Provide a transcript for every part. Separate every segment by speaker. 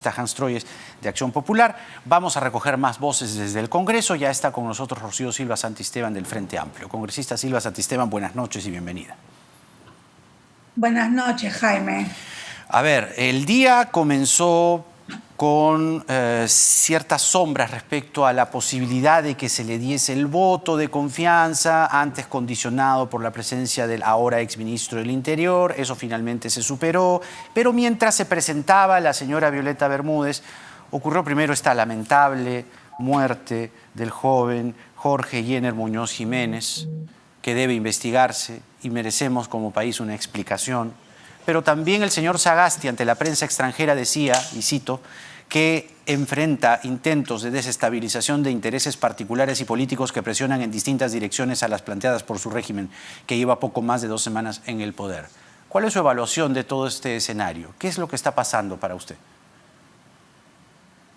Speaker 1: Hans Troyes de Acción Popular. Vamos a recoger más voces desde el Congreso. Ya está con nosotros Rocío Silva Santisteban del Frente Amplio. Congresista Silva Santisteban, buenas noches y bienvenida.
Speaker 2: Buenas noches, Jaime.
Speaker 1: A ver, el día comenzó con ciertas sombras respecto a la posibilidad de que se le diese el voto de confianza, antes condicionado por la presencia del ahora exministro del Interior. Eso finalmente se superó, pero mientras se presentaba la señora Violeta Bermúdez, ocurrió primero esta lamentable muerte del joven Jorge Yener Muñoz Jiménez, que debe investigarse y merecemos como país una explicación. Pero también el señor Sagasti ante la prensa extranjera decía, y cito, que enfrenta intentos de desestabilización de intereses particulares y políticos que presionan en distintas direcciones a las planteadas por su régimen, que lleva poco más de 2 semanas en el poder. ¿Cuál es su evaluación de todo este escenario? ¿Qué es lo que está pasando para usted?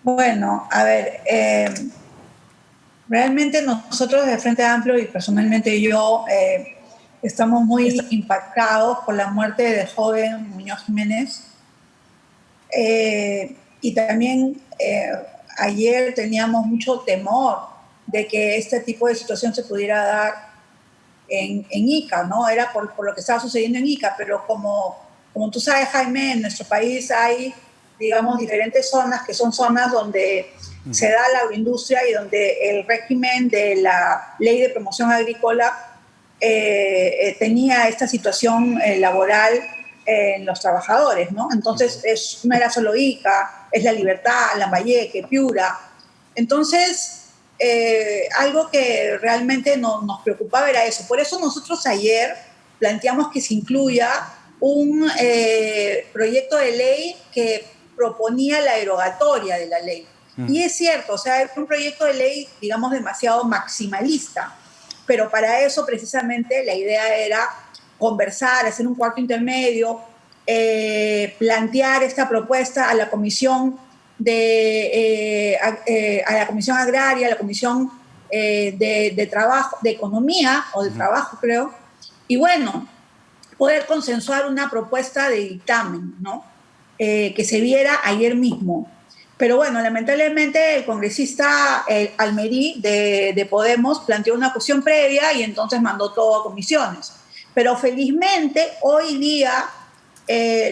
Speaker 2: Bueno, a ver, realmente nosotros de Frente Amplio y personalmente yo estamos muy impactados por la muerte del joven Muñoz Jiménez. Y también ayer teníamos mucho temor de que este tipo de situación se pudiera dar en Ica, ¿no? Era por lo que estaba sucediendo en Ica, pero como tú sabes, Jaime, en nuestro país hay, digamos, diferentes zonas que son zonas donde se da la agroindustria y donde el régimen de la Ley de Promoción Agrícola tenía esta situación laboral en los trabajadores, ¿no? Entonces no era solo Ica, es La Libertad, Lambayeque, Piura. Entonces, algo que realmente nos preocupaba era eso. Por eso nosotros ayer planteamos que se incluya un proyecto de ley que proponía la derogatoria de la ley. Y es cierto, o sea, es un proyecto de ley, digamos, demasiado maximalista, pero para eso precisamente la idea era conversar, hacer un cuarto intermedio, plantear esta propuesta a la Comisión a la Comisión Agraria, a la Comisión de Trabajo, de Economía o de Trabajo, creo, y bueno, poder consensuar una propuesta de dictamen, ¿no? Que se viera ayer mismo. Pero bueno, lamentablemente el congresista Almerí de Podemos planteó una cuestión previa y entonces mandó todo a comisiones. Pero felizmente hoy día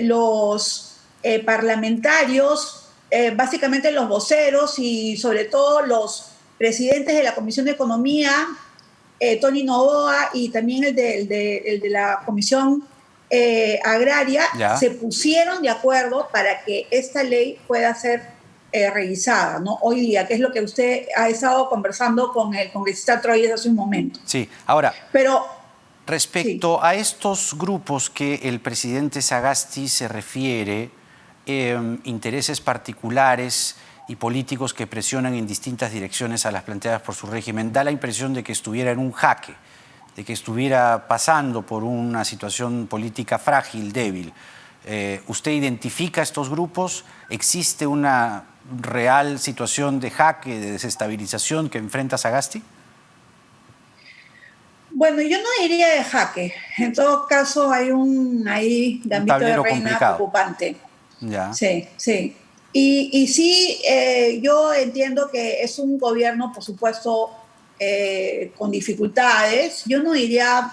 Speaker 2: los parlamentarios, básicamente los voceros y sobre todo los presidentes de la Comisión de Economía, Tony Novoa y también el de la Comisión Agraria, se pusieron de acuerdo para que esta ley pueda ser revisada, ¿no? Hoy día, que es lo que usted ha estado conversando con el congresista Troyes hace un momento.
Speaker 1: Sí, ahora,
Speaker 2: pero
Speaker 1: respecto a estos grupos que el presidente Sagasti se refiere, intereses particulares y políticos que presionan en distintas direcciones a las planteadas por su régimen, da la impresión de que estuviera en un jaque, de que estuviera pasando por una situación política frágil, débil. ¿Usted identifica estos grupos? ¿Existe una real situación de jaque, de desestabilización que enfrenta Sagasti?
Speaker 2: Bueno, yo no diría de jaque. En todo caso, hay un gambito de reina complicado, preocupante.
Speaker 1: Ya.
Speaker 2: Sí, sí. Y sí, yo entiendo que es un gobierno, por supuesto, con dificultades. Yo no diría,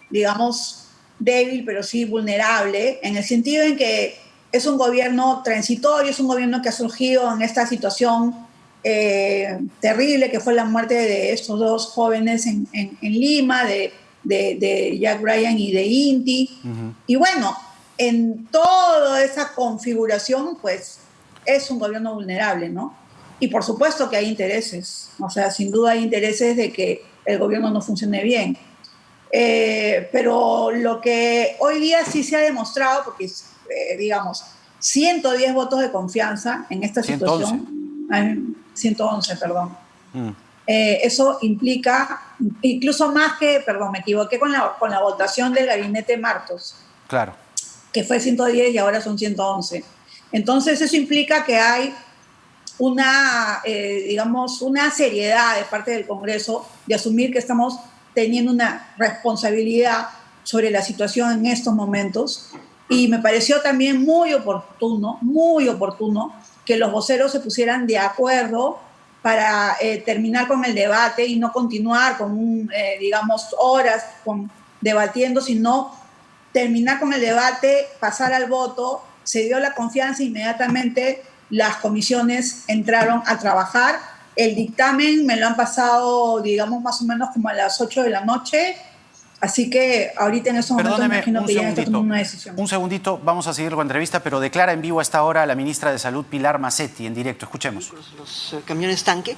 Speaker 2: digamos, débil, pero sí vulnerable, en el sentido en que es un gobierno transitorio, es un gobierno que ha surgido en esta situación terrible que fue la muerte de estos 2 jóvenes en Lima, de Jack Bryan y de Inti. Y bueno, en toda esa configuración, pues es un gobierno vulnerable, ¿no? Y por supuesto que hay intereses, o sea, sin duda hay intereses de que el gobierno no funcione bien. Pero lo que hoy día sí se ha demostrado, porque digamos, 110 votos de confianza en esta
Speaker 1: 111.
Speaker 2: situación, 111, perdón. Eso implica, incluso más que, perdón, me equivoqué con la votación del gabinete Martos.
Speaker 1: Claro.
Speaker 2: Que fue 110 y ahora son 111. Entonces eso implica que hay digamos, una seriedad de parte del Congreso de asumir que estamos teniendo una responsabilidad sobre la situación en estos momentos. Y me pareció también muy oportuno que los voceros se pusieran de acuerdo para terminar con el debate y no continuar con, digamos, horas debatiendo, sino terminar con el debate, pasar al voto. Se dio la confianza, inmediatamente las comisiones entraron a trabajar. El dictamen me lo han pasado, digamos, más o menos como a las 8 de la noche. Así que ahorita en estos momentos me imagino que ya está tomando una decisión.
Speaker 1: Un segundito, vamos a seguir con la entrevista, pero declara en vivo a esta hora la ministra de Salud, Pilar Macetti, en directo. Escuchemos.
Speaker 3: Los camiones tanque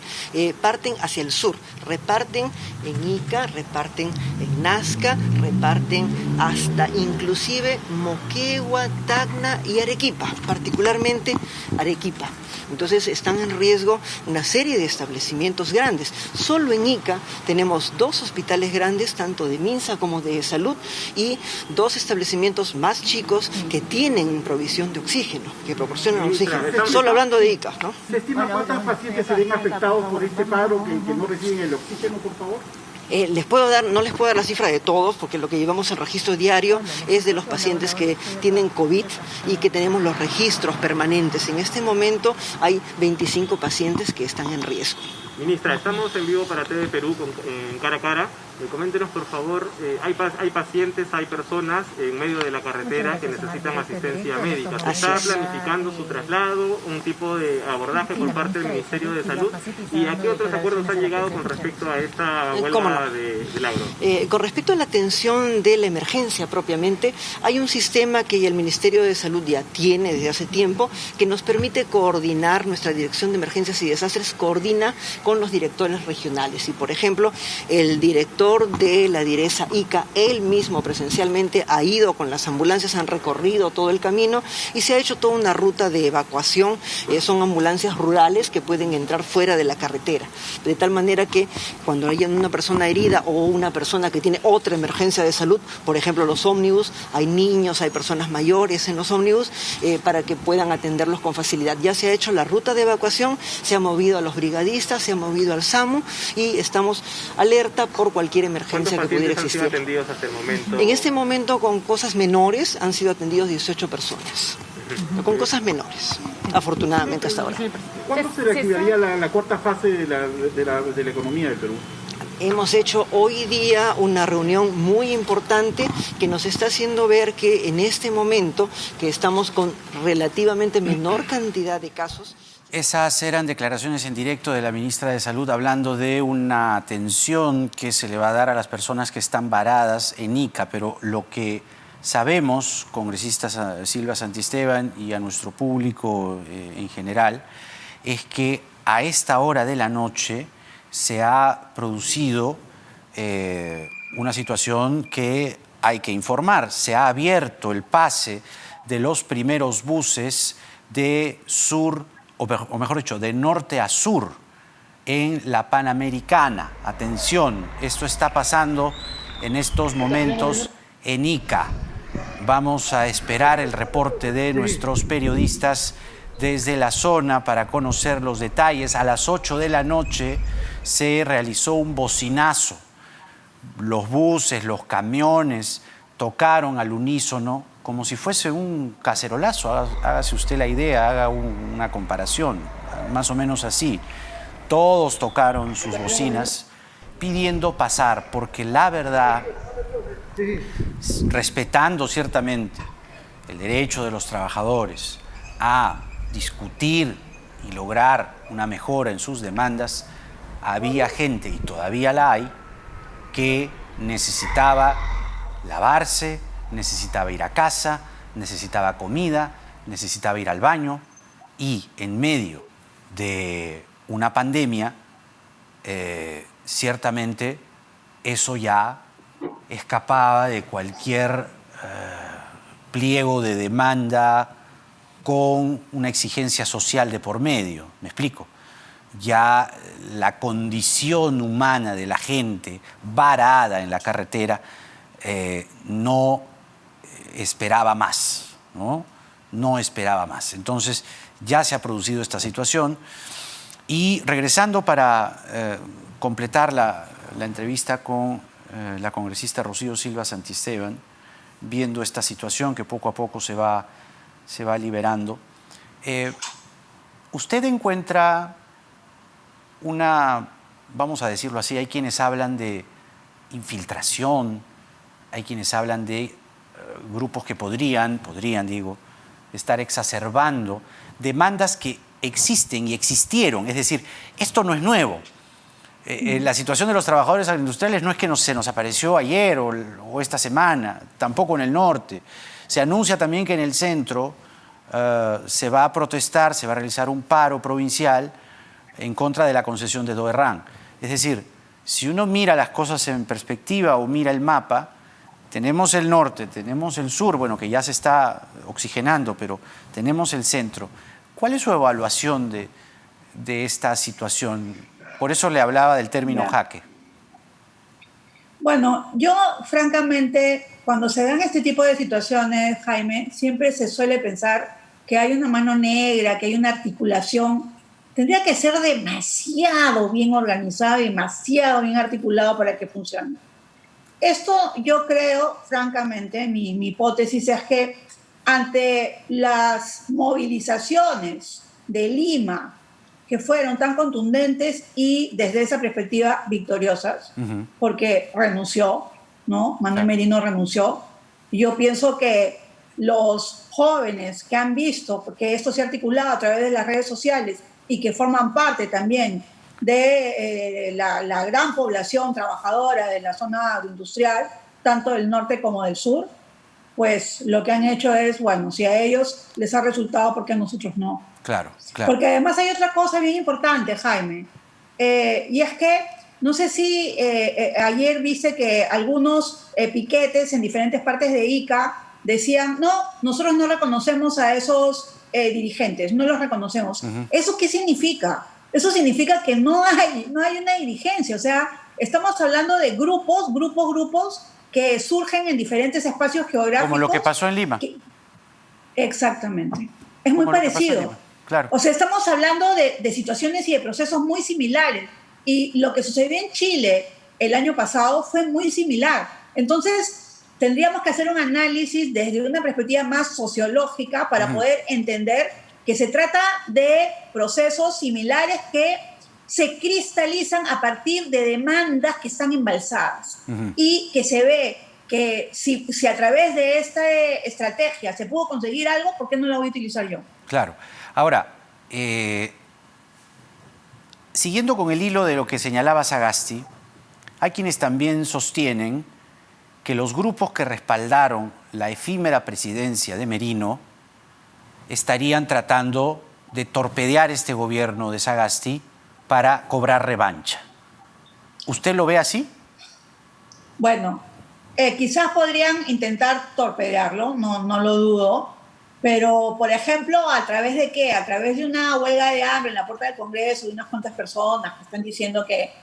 Speaker 3: parten hacia el sur, reparten en Ica, reparten en Nazca, reparten hasta inclusive Moquegua, Tacna y Arequipa, particularmente Arequipa. Entonces están en riesgo una serie de establecimientos grandes. Solo en Ica tenemos 2 hospitales grandes, tanto de MINSA como de salud, y 2 establecimientos más chicos que tienen provisión de oxígeno, que proporcionan oxígeno. Solo hablando de Ica, ¿no?
Speaker 4: ¿Se estima cuántos pacientes se ven afectados por este paro que no reciben el oxígeno, por favor?
Speaker 3: No les puedo dar la cifra de todos, porque lo que llevamos en registro diario es de los pacientes que tienen COVID y que tenemos los registros permanentes. En este momento hay 25 pacientes que están en riesgo.
Speaker 5: Ministra, estamos en vivo para TV Perú en Cara a Cara. Coméntenos, por favor, hay pacientes, hay personas en medio de la carretera que necesitan asistencia médica. ¿Se está planificando su traslado, un tipo de abordaje por parte del Ministerio de Salud? ¿Y a qué otros acuerdos han llegado con respecto a esta huelga del agro?
Speaker 3: Con respecto a la atención de la emergencia propiamente, hay un sistema que el Ministerio de Salud ya tiene desde hace tiempo que nos permite coordinar. Nuestra Dirección de Emergencias y Desastres coordina con los directores regionales. Y, por ejemplo, el director de la Direza Ica, él mismo presencialmente ha ido con las ambulancias, han recorrido todo el camino y se ha hecho toda una ruta de evacuación. Son ambulancias rurales que pueden entrar fuera de la carretera, de tal manera que cuando haya una persona herida o una persona que tiene otra emergencia de salud, por ejemplo los ómnibus, hay niños, hay personas mayores en los ómnibus, para que puedan atenderlos con facilidad. Ya se ha hecho la ruta de evacuación, se ha movido a los brigadistas, se ha movido al SAMU y estamos alerta por cualquier emergencia que pudiera existir.
Speaker 5: ¿Cuántos pacientes han sido atendidos hasta el momento?
Speaker 3: En este momento, con cosas menores, han sido atendidos 18 personas. Con cosas menores, afortunadamente hasta ahora.
Speaker 4: ¿Cuándo se reactivaría la cuarta fase de la economía del Perú?
Speaker 3: Hemos hecho hoy día una reunión muy importante que nos está haciendo ver que en este momento, que estamos con relativamente menor cantidad de casos.
Speaker 1: Esas eran declaraciones en directo de la ministra de Salud hablando de una atención que se le va a dar a las personas que están varadas en Ica, pero lo que sabemos, congresista Silva Santisteban y a nuestro público en general, es que a esta hora de la noche se ha producido una situación que hay que informar. Se ha abierto el pase de los primeros buses de sur, o mejor dicho, de norte a sur en la Panamericana. Atención, esto está pasando en estos momentos en Ica. Vamos a esperar el reporte de nuestros periodistas desde la zona para conocer los detalles. A las 8 de la noche se realizó un bocinazo. Los buses, los camiones tocaron al unísono como si fuese un cacerolazo. Hágase usted la idea, haga una comparación, más o menos así. Todos tocaron sus bocinas pidiendo pasar, porque la verdad, respetando ciertamente el derecho de los trabajadores a discutir y lograr una mejora en sus demandas, había gente, y todavía la hay, que necesitaba lavarse, necesitaba ir a casa, necesitaba comida, necesitaba ir al baño, y en medio de una pandemia, ciertamente eso ya escapaba de cualquier pliego de demanda con una exigencia social de por medio. ¿Me explico? Ya la condición humana de la gente varada en la carretera no esperaba más, ¿no? No esperaba más. Entonces ya se ha producido esta situación. Y regresando para completar la entrevista con la congresista Rocío Silva Santisteban, viendo esta situación que poco a poco se va liberando, ¿Usted encuentra una, vamos a decirlo así, hay quienes hablan de infiltración, hay quienes hablan de grupos que podrían estar exacerbando demandas que existen y existieron? Es decir, esto no es nuevo. La situación de los trabajadores agroindustriales no es que se nos apareció ayer o esta semana, tampoco en el norte. Se anuncia también que en el centro se va a protestar, se va a realizar un paro provincial en contra de la concesión de Doerrán. Es decir, si uno mira las cosas en perspectiva o mira el mapa, tenemos el norte, tenemos el sur, bueno, que ya se está oxigenando, pero tenemos el centro. ¿Cuál es su evaluación de esta situación? Por eso le hablaba del término jaque.
Speaker 2: Bueno, yo francamente, cuando se dan este tipo de situaciones, Jaime, siempre se suele pensar que hay una mano negra, que hay una articulación. Tendría que ser demasiado bien organizado y demasiado bien articulado para que funcione. Esto yo creo, francamente, mi hipótesis es que ante las movilizaciones de Lima, que fueron tan contundentes y desde esa perspectiva victoriosas, porque renunció, ¿no? Manuel Merino renunció. Yo pienso que los jóvenes que han visto que esto se ha articulado a través de las redes sociales y que forman parte también de la gran población trabajadora de la zona agroindustrial, tanto del norte como del sur, pues lo que han hecho es, bueno, si a ellos les ha resultado, ¿por qué a nosotros no?
Speaker 1: Claro, claro.
Speaker 2: Porque además hay otra cosa bien importante, Jaime, y es que no sé si ayer viste que algunos piquetes en diferentes partes de Ica decían, no, nosotros no reconocemos a esos dirigentes, no los reconocemos. ¿Eso qué significa? Eso significa que no hay una dirigencia, o sea, estamos hablando de grupos que surgen en diferentes espacios geográficos.
Speaker 1: Como lo que pasó en Lima.
Speaker 2: Exactamente. Es muy parecido.
Speaker 1: Claro.
Speaker 2: O sea, estamos hablando de situaciones y de procesos muy similares. Y lo que sucedió en Chile el año pasado fue muy similar. Entonces, tendríamos que hacer un análisis desde una perspectiva más sociológica para poder entender que se trata de procesos similares que se cristalizan a partir de demandas que están embalsadas. Y que se ve que si a través de esta estrategia se pudo conseguir algo, ¿por qué no la voy a utilizar yo?
Speaker 1: Claro. Ahora, siguiendo con el hilo de lo que señalaba Sagasti, hay quienes también sostienen que los grupos que respaldaron la efímera presidencia de Merino estarían tratando de torpedear este gobierno de Sagasti para cobrar revancha. ¿Usted lo ve así?
Speaker 2: Bueno, quizás podrían intentar torpedearlo, no lo dudo, pero, por ejemplo, ¿a través de qué? A través de una huelga de hambre en la puerta del Congreso de unas cuantas personas que están diciendo que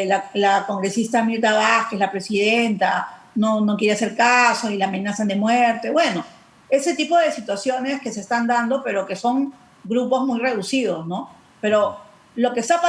Speaker 2: la congresista Mirta Vázquez, la presidenta, no quiere hacer caso y la amenazan de muerte. Bueno, ese tipo de situaciones que se están dando, pero que son grupos muy reducidos, ¿no? Pero lo que está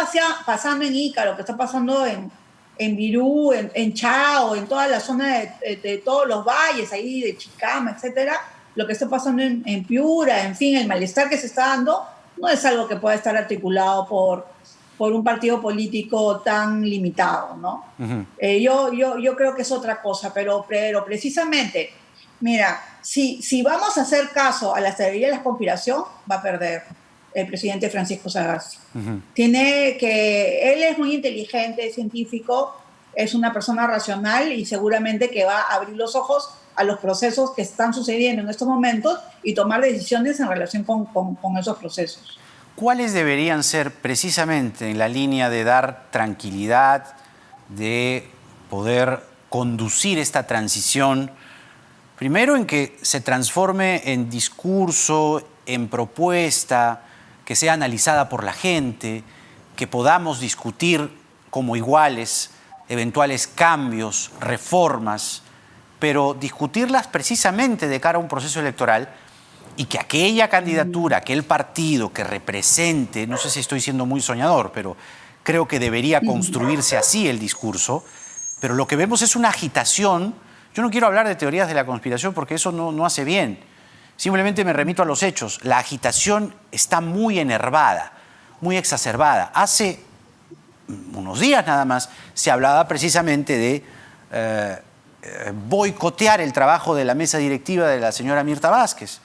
Speaker 2: pasando en Ica, lo que está pasando en Virú, en Chao, en toda la zona de todos los valles, ahí de Chicama, etcétera, lo que está pasando en Piura, en fin, el malestar que se está dando, no es algo que pueda estar articulado por un partido político tan limitado, ¿no? Yo creo que es otra cosa, pero precisamente, mira, si vamos a hacer caso a la teoría de la conspiración, va a perder el presidente Francisco Sagasti. Él es muy inteligente, es científico, es una persona racional y seguramente que va a abrir los ojos a los procesos que están sucediendo en estos momentos y tomar decisiones en relación con esos procesos.
Speaker 1: ¿Cuáles deberían ser precisamente en la línea de dar tranquilidad, de poder conducir esta transición? Primero, en que se transforme en discurso, en propuesta, que sea analizada por la gente, que podamos discutir como iguales eventuales cambios, reformas, pero discutirlas precisamente de cara a un proceso electoral y que aquella candidatura, aquel partido que represente, no sé si estoy siendo muy soñador, pero creo que debería construirse así el discurso, pero lo que vemos es una agitación. Yo no quiero hablar de teorías de la conspiración porque eso no hace bien. Simplemente me remito a los hechos. La agitación está muy enervada, muy exacerbada. Hace unos días nada más se hablaba precisamente de boicotear el trabajo de la mesa directiva de la señora Mirta Vázquez,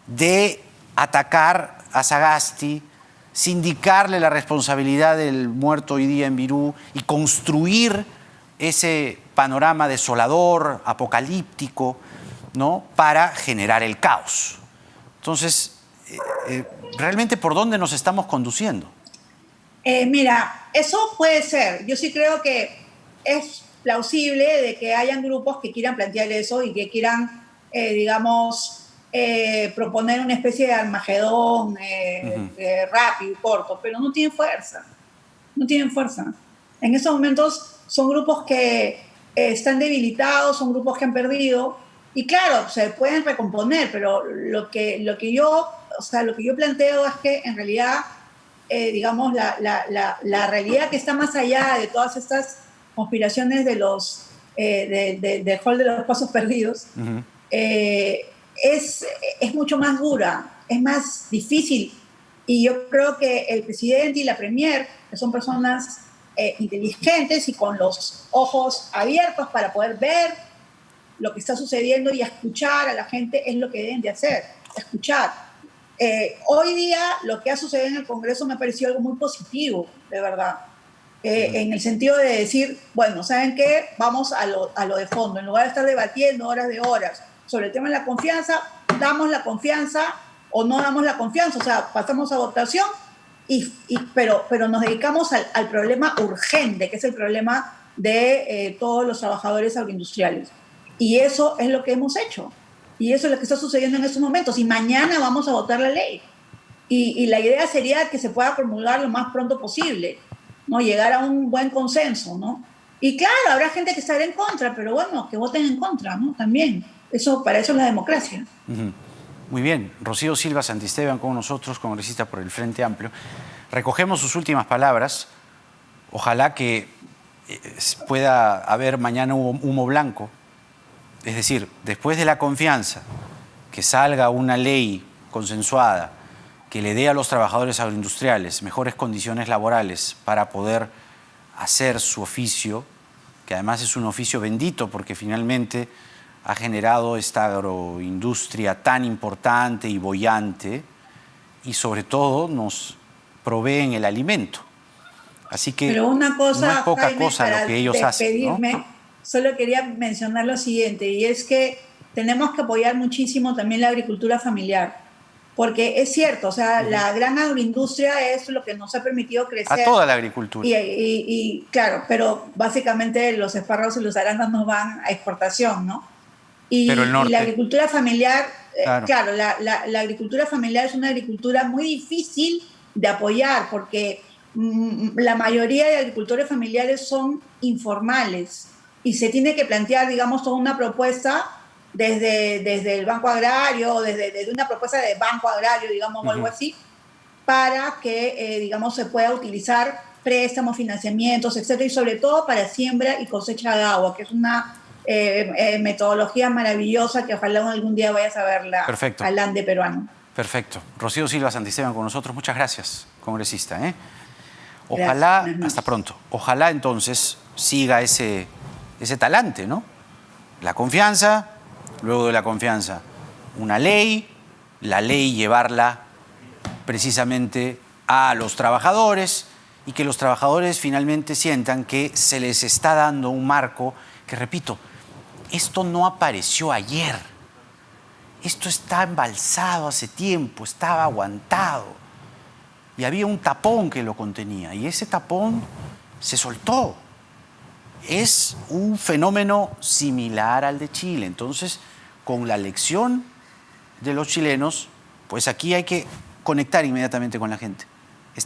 Speaker 1: de atacar a Sagasti, sindicarle la responsabilidad del muerto hoy día en Virú y construir ese panorama desolador, apocalíptico, ¿no?, para generar el caos. Entonces, ¿realmente por dónde nos estamos conduciendo?
Speaker 2: Mira, eso puede ser. Yo sí creo que es plausible de que hayan grupos que quieran plantear eso y que quieran, proponer una especie de Armagedón rápido y corto, pero no tienen fuerza. No tienen fuerza. En estos momentos son grupos que están debilitados, son grupos que han perdido. Y claro, se pueden recomponer, pero lo que yo planteo es que en realidad, la realidad que está más allá de todas estas conspiraciones de los del hall de los pasos perdidos, es mucho más dura, es más difícil. Y yo creo que el presidente y la premier, que son personas inteligentes y con los ojos abiertos para poder ver lo que está sucediendo y escuchar a la gente, es lo que deben de hacer, escuchar. Hoy día lo que ha sucedido en el Congreso me ha parecido algo muy positivo, de verdad, en el sentido de decir, bueno, ¿saben qué? Vamos a lo de fondo, en lugar de estar debatiendo horas de horas sobre el tema de la confianza, damos la confianza o no damos la confianza, o sea, pasamos a votación, pero nos dedicamos al problema urgente, que es el problema de todos los trabajadores agroindustriales. Y eso es lo que hemos hecho. Y eso es lo que está sucediendo en estos momentos. Y mañana vamos a votar la ley. Y la idea sería que se pueda promulgar lo más pronto posible, ¿no? Llegar a un buen consenso, ¿no? Y claro, habrá gente que estará en contra, pero bueno, que voten en contra, ¿no? También. Para eso es la democracia.
Speaker 1: Muy bien. Rocío Silva Santisteban con nosotros, congresista por el Frente Amplio. Recogemos sus últimas palabras. Ojalá que pueda haber mañana humo blanco. Es decir, después de la confianza, que salga una ley consensuada que le dé a los trabajadores agroindustriales mejores condiciones laborales para poder hacer su oficio, que además es un oficio bendito porque finalmente ha generado esta agroindustria tan importante y boyante y sobre todo nos proveen el alimento. Así que
Speaker 2: pero una cosa,
Speaker 1: no es poca
Speaker 2: Jaime,
Speaker 1: cosa lo que ellos hacen, ¿no?
Speaker 2: Solo quería mencionar lo siguiente, y es que tenemos que apoyar muchísimo también la agricultura familiar, porque es cierto, o sea, la gran agroindustria es lo que nos ha permitido crecer.
Speaker 1: A toda la agricultura.
Speaker 2: Y claro, pero básicamente los espárragos y los arándanos van a exportación, ¿no?
Speaker 1: Pero el norte.
Speaker 2: Y la agricultura familiar,
Speaker 1: claro,
Speaker 2: la agricultura familiar es una agricultura muy difícil de apoyar, porque la mayoría de agricultores familiares son informales. Y se tiene que plantear, digamos, toda una propuesta desde el Banco Agrario, desde una propuesta de Banco Agrario, digamos, o algo así, para que, digamos, se pueda utilizar préstamos, financiamientos, etcétera, y sobre todo para siembra y cosecha de agua, que es una metodología maravillosa que ojalá algún día vayas a verla al Ande peruano.
Speaker 1: Perfecto. Rocío Silva Santisteban con nosotros. Muchas gracias, congresista. Ojalá, gracias. Hasta pronto. Ojalá entonces siga ese talante, ¿no? La confianza, luego de la confianza, una ley, la ley llevarla precisamente a los trabajadores y que los trabajadores finalmente sientan que se les está dando un marco que, repito, esto no apareció ayer. Esto está embalsado hace tiempo, estaba aguantado y había un tapón que lo contenía y ese tapón se soltó. Es un fenómeno similar al de Chile. Entonces, con la lección de los chilenos, pues aquí hay que conectar inmediatamente con la gente.